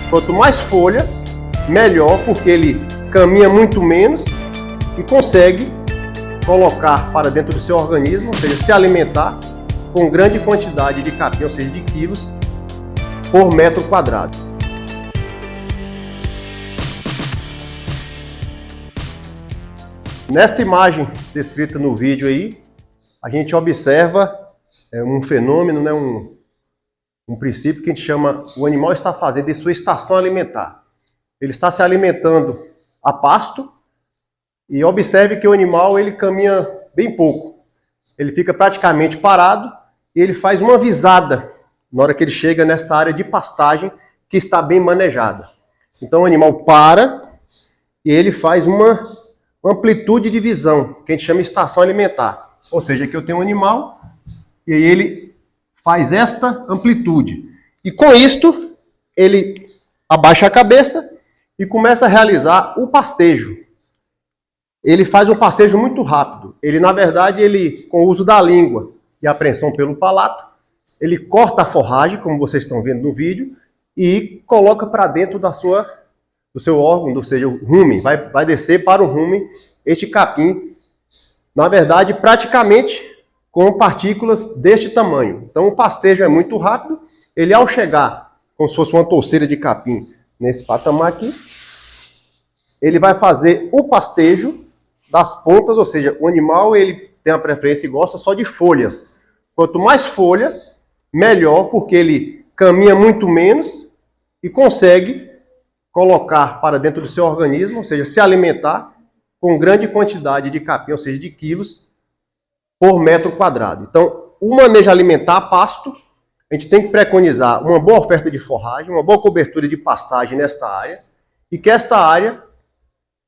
Quanto mais folha, melhor, porque ele caminha muito menos e consegue colocar para dentro do seu organismo, ou seja, se alimentar com grande quantidade de capim, ou seja, de quilos por metro quadrado. Nesta imagem descrita no vídeo aí, a gente observa um fenômeno, né, um princípio que a gente chama, o animal está fazendo em sua estação alimentar. Ele está se alimentando a pasto e observe que o animal ele caminha bem pouco. Ele fica praticamente parado e ele faz uma visada na hora que ele chega nesta área de pastagem que está bem manejada. Então o animal para e ele faz uma amplitude de visão, que a gente chama de estação alimentar. Ou seja, aqui eu tenho um animal e ele faz esta amplitude. E com isto, ele abaixa a cabeça e começa a realizar o pastejo. Ele faz um pastejo muito rápido. Ele, na verdade, com o uso da língua e a pressão pelo palato, ele corta a forragem, como vocês estão vendo no vídeo, e coloca para dentro do seu órgão, ou seja, o rumen, vai descer para o rumen este capim, na verdade, praticamente com partículas deste tamanho. Então o pastejo é muito rápido, ele ao chegar, como se fosse uma touceira de capim nesse patamar aqui, ele vai fazer o pastejo das pontas, ou seja, o animal ele tem a preferência e gosta só de folhas. Quanto mais folha, melhor, porque ele caminha muito menos e consegue colocar para dentro do seu organismo, ou seja, se alimentar com grande quantidade de capim, ou seja, de quilos por metro quadrado. Então, o manejo alimentar a pasto, a gente tem que preconizar uma boa oferta de forragem, uma boa cobertura de pastagem nesta área, e que esta área,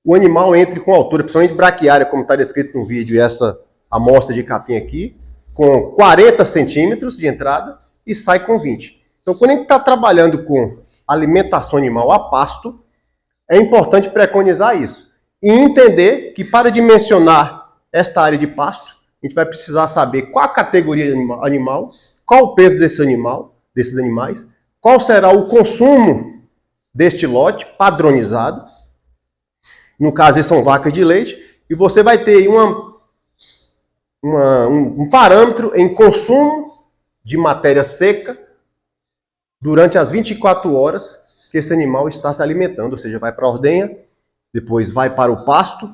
o animal entre com altura, principalmente braquiária, como está descrito no vídeo, e essa amostra de capim aqui, com 40 centímetros de entrada e sai com 20. Então, quando a gente está trabalhando com alimentação animal a pasto, é importante preconizar isso. E entender que para dimensionar esta área de pasto, a gente vai precisar saber qual a categoria animal, qual o peso desses animais, qual será o consumo deste lote padronizado. No caso, são vacas de leite, e você vai ter aí um parâmetro em consumo de matéria seca durante as 24 horas que esse animal está se alimentando, ou seja, vai para a ordenha, depois vai para o pasto,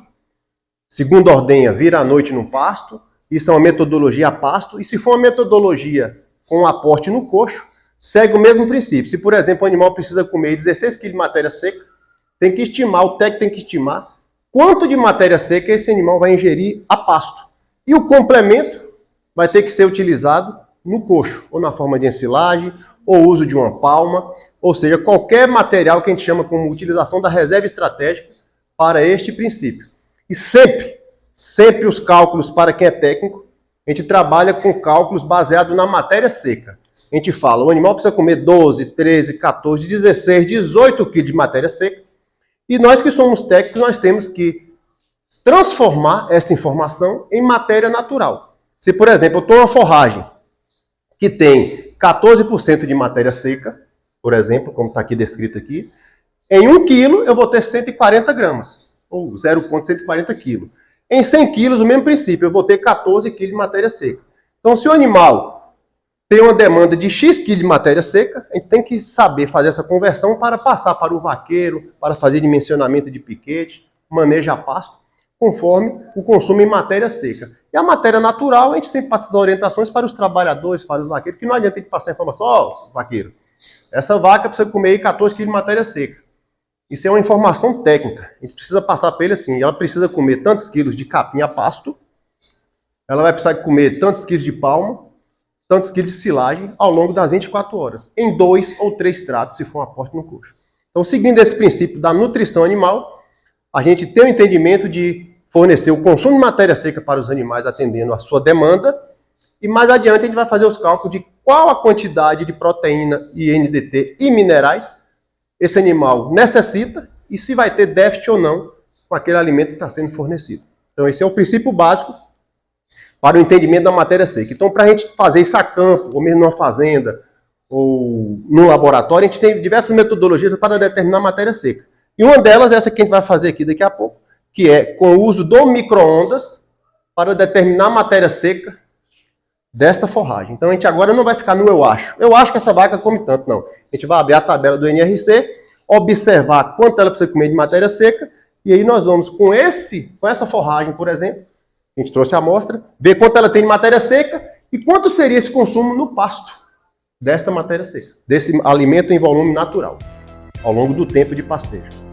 segunda ordenha vira à noite no pasto, isso é uma metodologia a pasto, e se for uma metodologia com um aporte no coxo, segue o mesmo princípio. Se, por exemplo, o animal precisa comer 16 kg de matéria seca, tem que estimar, o técnico tem que estimar quanto de matéria seca esse animal vai ingerir a pasto. E o complemento vai ter que ser utilizado no coxo, ou na forma de ensilagem, ou uso de uma palma, ou seja, qualquer material que a gente chama como utilização da reserva estratégica para este princípio. E sempre os cálculos para quem é técnico, a gente trabalha com cálculos baseados na matéria seca. A gente fala, o animal precisa comer 12, 13, 14, 16, 18 kg de matéria seca, e nós que somos técnicos, nós temos que transformar esta informação em matéria natural. Se, por exemplo, eu estou uma forragem que tem 14% de matéria seca, por exemplo, como está aqui descrito aqui, em 1 quilo eu vou ter 140 gramas, ou 0,140 kg. Em 100 quilos, o mesmo princípio, eu vou ter 14 kg de matéria seca. Então, se o animal tem uma demanda de X kg de matéria seca, a gente tem que saber fazer essa conversão para passar para o vaqueiro, para fazer dimensionamento de piquete, manejo a pasto, conforme o consumo em matéria seca. E a matéria natural, a gente sempre passa as orientações para os trabalhadores, para os vaqueiros, que não adianta a gente passar a informação, ó, vaqueiro, essa vaca precisa comer aí 14 kg de matéria seca. Isso é uma informação técnica. A gente precisa passar para ele assim, ela precisa comer tantos quilos de capim a pasto, ela vai precisar comer tantos quilos de palma, tantos quilos de silagem ao longo das 24 horas, em 2 ou 3 tratos, se for um aporte no coxo. Então, seguindo esse princípio da nutrição animal, a gente tem o entendimento de fornecer o consumo de matéria seca para os animais, atendendo a sua demanda, e mais adiante a gente vai fazer os cálculos de qual a quantidade de proteína e NDT e minerais esse animal necessita e se vai ter déficit ou não com aquele alimento que está sendo fornecido. Então, esse é o princípio básico para o entendimento da matéria seca. Então, para a gente fazer isso a campo, ou mesmo numa fazenda, ou no laboratório, a gente tem diversas metodologias para determinar a matéria seca. E uma delas é essa que a gente vai fazer aqui daqui a pouco, que é com o uso do micro-ondas para determinar a matéria seca desta forragem. Então a gente agora não vai ficar no eu acho. Eu acho que essa vaca come tanto, não. A gente vai abrir a tabela do NRC, observar quanto ela precisa comer de matéria seca, e aí nós vamos com essa forragem, por exemplo, a gente trouxe a amostra, ver quanto ela tem de matéria seca e quanto seria esse consumo no pasto desta matéria seca, desse alimento em volume natural, ao longo do tempo de pastejo.